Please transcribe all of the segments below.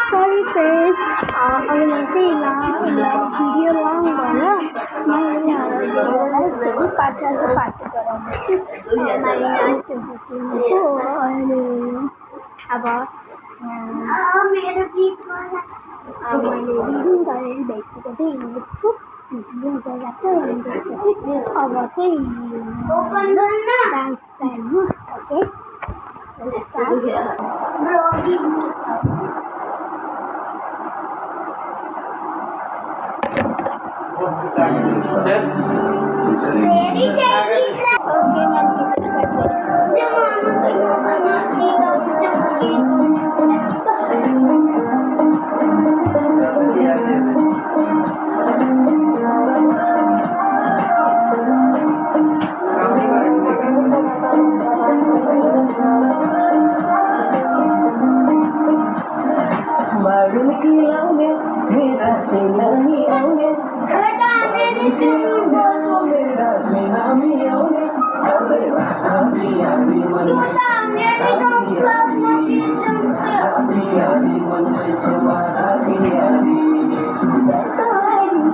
Sorry friends, அவனை செய்யல வீடியோலாம் வர நான் யாராவது பார்த்துக்கிறேன் अब मैले रिडिङ गरेर भइसकेको थिएँ इङ्ग्लिसको दुईवटा च्याप्टर अनि त्यसपछि अब चाहिँ डान्स टाइम हो ओके स्टार्ट ओके मैम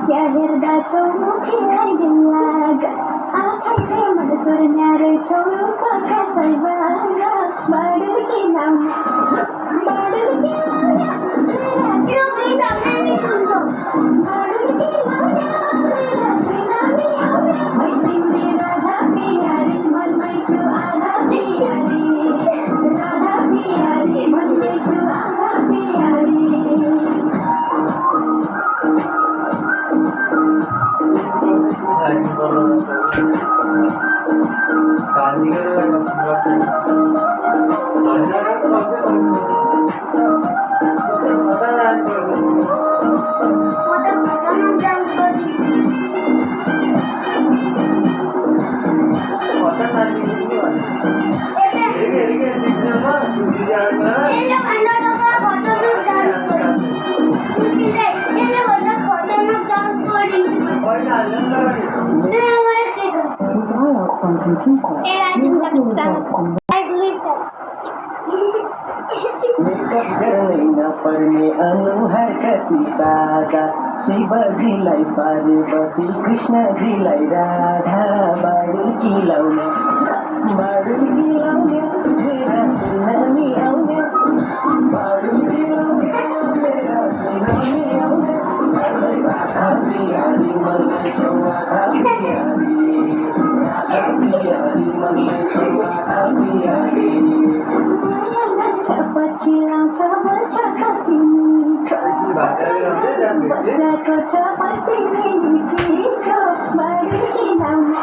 क्या हेर्दा छौ मुखलाई दिल्लाज आँखाले मन चोर्न्यारे छोरो पका सैबाला बाडु के नाम बाडु के त्यो गीत हामी सुन्छौ बाडु के नाम मैं तिमी राधा पियारी मनमै छु आधा पियारी राधा पियारी मनमै छु आधा पियारी पर्ने अनुहार कति सादा शिवजीलाई पार्वती कृष्णजीलाई राधा बाडुकी लाउने मेरा सुनामी आउने बाडुकी लाउने मेरा सुनामी आउने राधा पियारी मनमै छौ आधा पियारी मनमै छौ आधा पियारी पछि लाउँछ भन्छ कति बच्चाको छ पति मिठो बाडुकी लाउने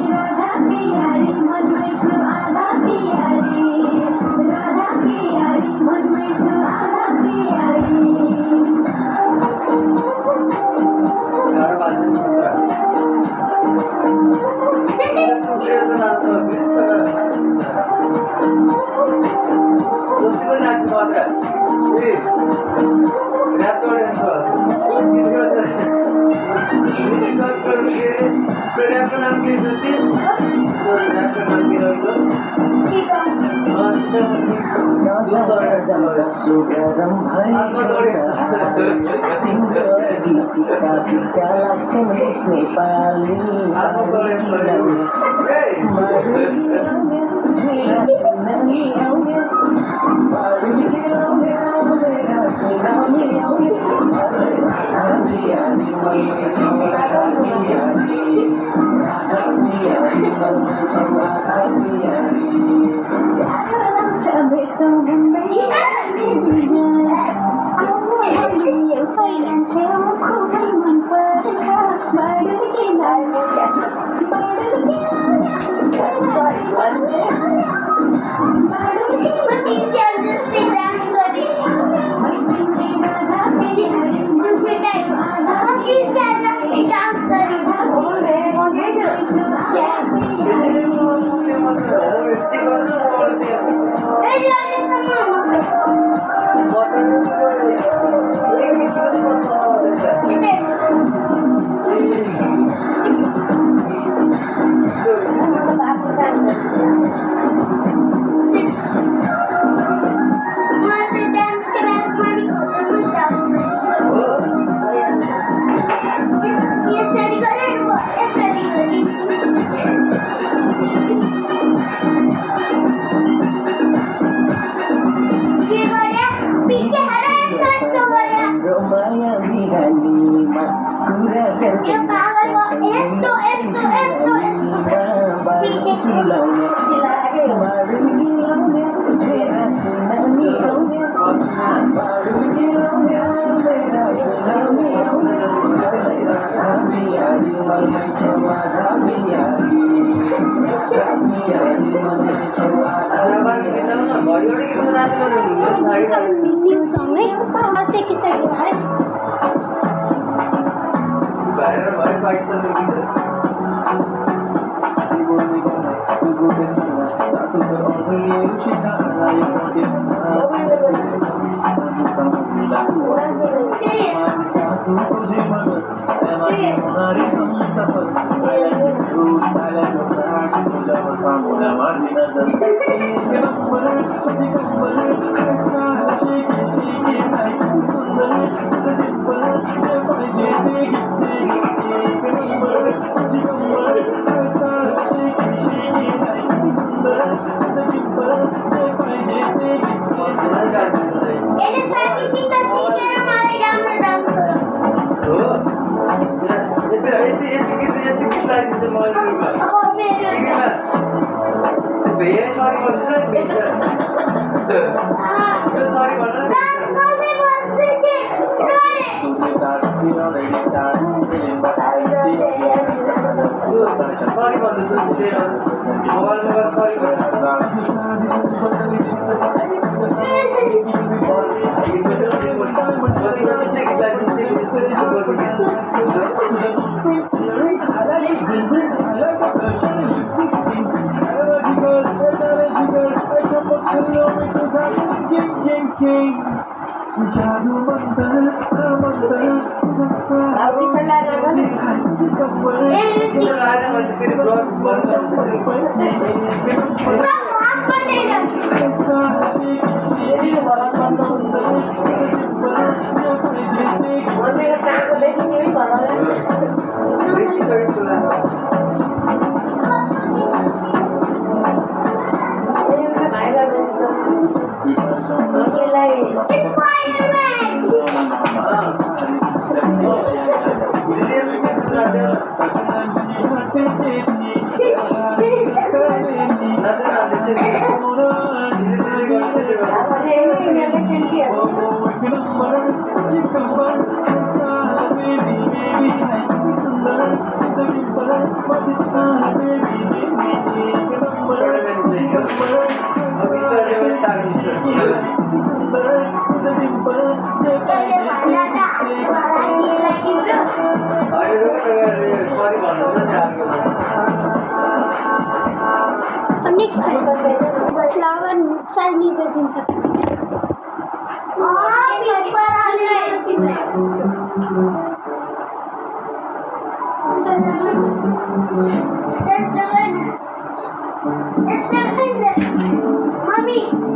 राधा पियारी मनमै छु आधा पियारी राधा पियारी मनमै छु आधा पियारी सुगरम टिका लाग्छन् Nepali New song ấy. Kasi kisa gimana? Ele sabe que tá seguindo uma legal no Sorry भन्नु सोच्दै मोबाइलमा गएर सरी Next flower Chinese is in the Mommy.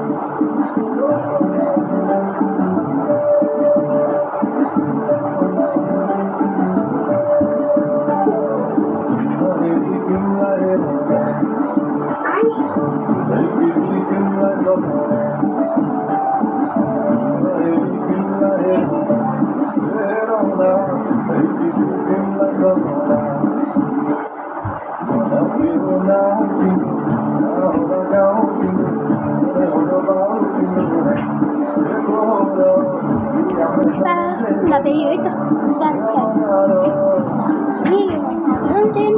sa labi itu dance kan. Ini mountain.